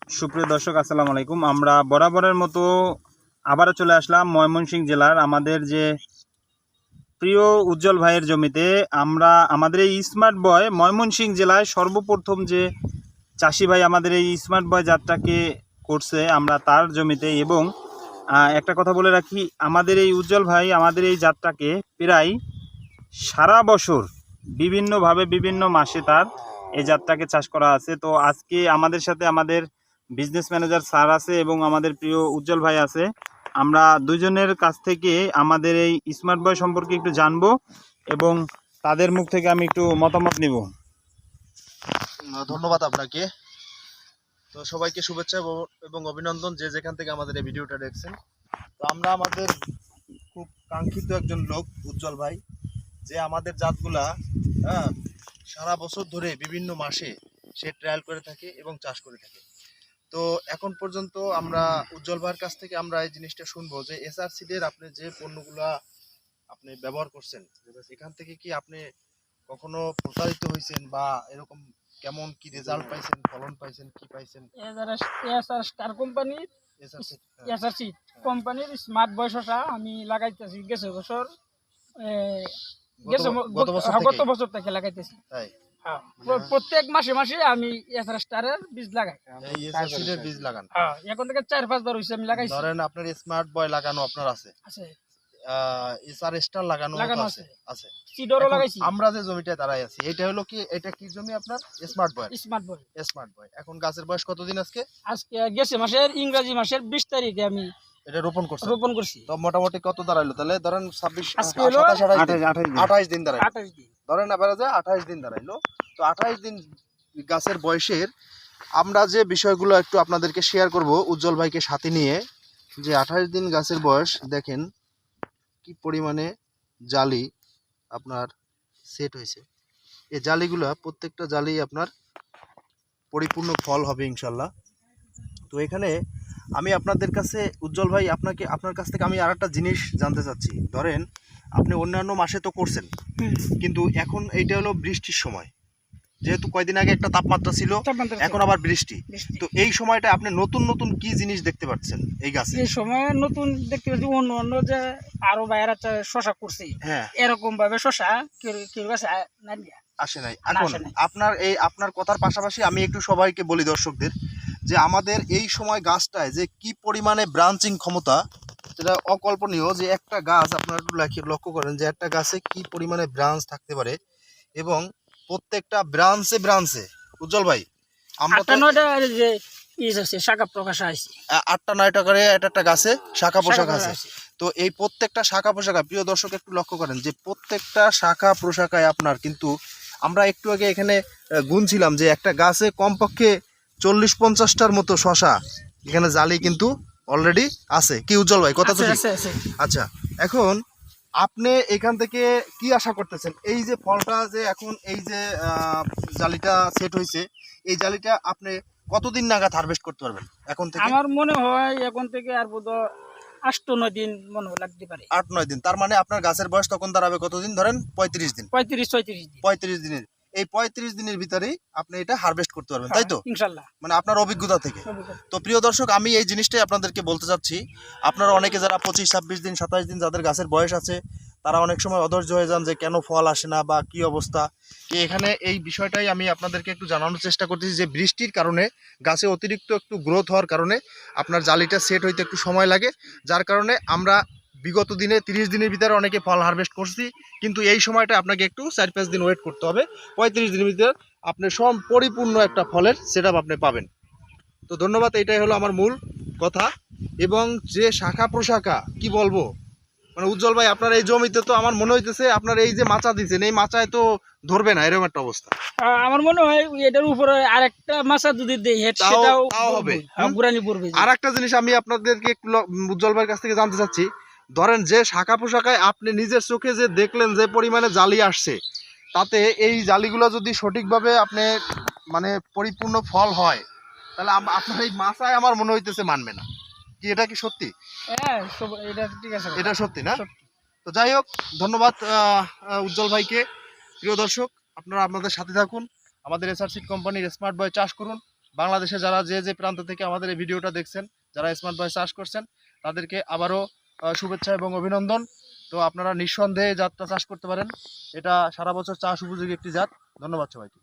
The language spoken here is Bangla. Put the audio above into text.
সুপ্রিয় দর্শক আসসালামু আলাইকুম। আমরা বরাবরের মতো আবারও চলে আসলাম ময়মনসিংহ জেলার আমাদের যে প্রিয় উজ্জ্বল ভাইয়ের জমিতে। আমরা আমাদের এই স্মার্ট বয় ময়মনসিংহ জেলায় সর্বপ্রথম যে চাষি ভাই আমাদের এই স্মার্ট বয় জাতটাকে করছে আমরা তার জমিতে। এবং একটা কথা বলে রাখি, আমাদের এই উজ্জ্বল ভাই আমাদের এই জাতটাকে প্রায় সারা বছর বিভিন্নভাবে বিভিন্ন মাসে তার এই জাতটাকে চাষ করা আছে। তো আজকে আমাদের সাথে আমাদের বিজনেস ম্যানেজার স্যার আছে এবং আমাদের প্রিয় উজ্জ্বল ভাই আছে। আমরা দুজনের কাছ থেকে আমাদের এই স্মার্ট বয় সম্পর্কে একটু জানবো এবং তাদের মুখ থেকে আমি একটু মতামত নিব। ধন্যবাদ আপনাকে। তো সবাইকে শুভেচ্ছা এবং অভিনন্দন যে যেখান থেকে আমাদের এই ভিডিওটা দেখছেন। তো আমরা আমাদের খুব কাঙ্ক্ষিত একজন লোক উজ্জ্বল ভাই, যে আমাদের জাতগুলা সারা বছর ধরে বিভিন্ন মাসে সে ট্রায়াল করে থাকে এবং চাষ করে থাকে। তো এখন পর্যন্ত আমরা উজ্জ্বল ভাইয়ের কাছ থেকে আমরা এই জিনিসটা শুনবো যে এসআর সিডের আপনি যে পণ্যগুলা আপনি ব্যবহার করছেন এখান থেকে কি আপনি কখনো প্রতারিত হয়েছেন বা এরকম কেমন কি রেজাল্ট পাইছেন, ফলন পাইছেন, কি পাইছেন? এসআর স্টার কোম্পানির এসআরসি কোম্পানির স্মার্ট বয় শসা আমি লাগাইতেছি গেছে বছর, গত বছর থেকে লাগাইতেছি। তাই প্রত্যেক মাসে মাসে আমি এসআর স্টারের বীজ লাগাই। এই এসআরসিডের বীজ লাগান? এখন থেকে 4-5 বার হইছে আমি লাগাইছি। ধরেন আপনার স্মার্ট বয় লাগানো আপনার আছে, এসআর স্টার লাগানো আছে, সিডরও লাগাইছি। আমরা যে জমিটা দাঁড়াই আছি এটা হলো কি, এটা কি জমি আপনার? Smart boy. Smart boy. এখন গাছের বয়স কতদিন? আজকে গেছে মাসের ইংরেজি মাসের 20 তারিখে আমি এটা রোপণ করছি। তো মোটামুটি কত দাঁড়াইলো তাহলে? ধরেন 26 28 দিন দাঁড়াইলো। 28 দিন ধরেন এভারেজে 28 দিন দাঁড়াইলো। তো 28 দিন গাছের বয়সের আমরা যে বিষয়গুলো একটু আপনাদেরকে শেয়ার করব উজ্জ্বল ভাইকে সাথে নিয়ে, যে 28 দিন গাছের বয়স দেখেন কি পরিমাণে জালি আপনার সেট হয়েছে। এই জালিগুলো প্রত্যেকটা জালি আপনার পরিপূর্ণ ফল হবে ইনশাল্লাহ। তো এখানে আমি আপনাদের কাছে উজ্জ্বল ভাই আপনার কাছ থেকে আমি আরেকটা জিনিস জানতে চাচ্ছি। ধরেন আপনি অন্যান্য মাসে তো করছেন, কিন্তু এখন এইটা হলো বৃষ্টির সময়, যেহেতু কয়দিন আগে একটা তাপমাত্রা ছিল, এখন আবার বৃষ্টি। তো এই সময়টা আপনি নতুন নতুন কি জিনিস দেখতে পাচ্ছেন এই গাছে? এই সময় নতুন দেখতে পাচ্ছি অন্য যে আরো বাইরে শশা করছে, এরকম ভাবে শশা কেউ গাছে আসে নাই। এখন আপনার কথার পাশাপাশি আমি একটু সবাইকে বলি, দর্শকদের, যে আমাদের এই সময় গাছটায় যে কি পরিমাণে ব্রাঞ্চিং ক্ষমতা, সেটা অকল্পনীয়। যে একটা গাছ আপনারা একটু লক্ষ্য করেন যে একটা গাছে কি পরিমাণে ব্রাঞ্চ থাকতে পারে, এবং প্রত্যেকটা ব্রাঞ্চে উজ্জ্বল ভাই আমরা 8-9টা করে একটা গাছে শাখা প্রশাখা আছে। তো এই প্রত্যেকটা শাখা প্রশাখা, প্রিয় দর্শক একটু লক্ষ্য করেন যে প্রত্যেকটা শাখা প্রশাখায় আপনার কিন্তু আমরা একটু আগে এখানে গুনছিলাম যে একটা গাছে কমপক্ষে 40-50টার মতো শশা এখানে জালি কিন্তু অলরেডি আছে। কি উজ্জ্বল ভাই, কথা তো ঠিক? আচ্ছা, এখন আপনি এখান থেকে কি আশা করতেছেন? এই যে ফলটা যে এখন এই যে জালিটা সেট হয়েছে, এই জালিটা আপনি কতদিন নাগাদ হারভেস্ট করতে পারবেন এখন থেকে? আমার মনে হয় এখন থেকে আর বোধহয় 8-9 দিন মনে লাগতে পারে। 8-9 দিন। তার মানে আপনার গাছের বয়স তখন দাঁড়াবে কতদিন? ধরেন 35 দিন। 35 দিনের এই 35 দিনের ভিতরেই আপনি এটা হারভেস্ট করতে পারবেন, তাই তো? ইনশাআল্লাহ, মানে আপনার অভিজ্ঞতা থেকে। তো প্রিয় দর্শক, আমি এই জিনিসটাই আপনাদেরকে বলতে চাচ্ছি। আপনারা অনেকে যারা 25-26 দিন 27 দিন যাদের গাছের বয়স আছে, তারা অনেক সময় অধৈর্য হয়ে যান যে কেন ফল আসে না বা কি অবস্থা। এখানে এই বিষয়টাই আমি আপনাদেরকে একটু জানানোর চেষ্টা করতেছি যে বৃষ্টির কারণে গাছে অতিরিক্ত একটু গ্রোথ হওয়ার কারণে আপনার জালিটা সেট হইতে একটু সময় লাগে, যার কারণে আমরা বিগত দিনে 30 দিনের ভিতরে অনেকে ফল হারভেস্ট করছি, কিন্তু এই সময়টা আপনাকে একটু 4-5 দিন ওয়েট করতে হবে। 35 দিনের ভিতরে আপনি পরিপূর্ণ একটা ফলের সেট আপনি পাবেন। তো ধন্যবাদ, এটাই হলো আমার মূল কথা। এবং যে শাখা প্রশাখা কি বলবো, মানে উজ্জ্বল ভাই আপনার এই জমিতে তো আমার মনে হইতেছে আপনার এই যে মাচা দিচ্ছেন এই মাচায় তো ধরবে না, এরকম একটা অবস্থা। আমার মনে হয় এটার উপরে আরেকটা মাচা যদি দেই সেটাও হবে, গুরানি পড়বে। আরেকটা জিনিস আমি আপনাদেরকে একটু উজ্জ্বল ভাইয়ের কাছ থেকে জানতে চাচ্ছি। ধরেন যে শাখা প্রশাখায় আপনি নিজের চোখে যে দেখলেন যে পরিমাণে জালি আসছে, তাতে এই জালিগুলো যদি সঠিকভাবে আপনি মানে পরিপূর্ণ ফল হয়, তাহলে আপনার এই মাচায় আমার মনে হইতেছে মানবে না। কি এটা কি সত্যি? হ্যাঁ, এটা ঠিক আছে, এটা সত্যি না? তো যাই হোক, ধন্যবাদ উজ্জ্বল ভাইকে। প্রিয় দর্শক, আপনারা আপনাদের সাথে থাকুন, আমাদের এসআরসি কোম্পানির স্মার্ট বয় চাষ করুন, বাংলাদেশে যারা যে যে প্রান্ত থেকে আমাদের এই ভিডিওটা দেখছেন, যারা স্মার্ট বয় চাষ করছেন, তাদেরকে আবারও শুভেচ্ছা এবং অভিনন্দন। তো আপনারা নিঃসন্দেহে এই জাতটা চাষ করতে পারেন, এটা সারা বছর চাষ উপযোগী একটি জাত। ধন্যবাদ সবাইকে।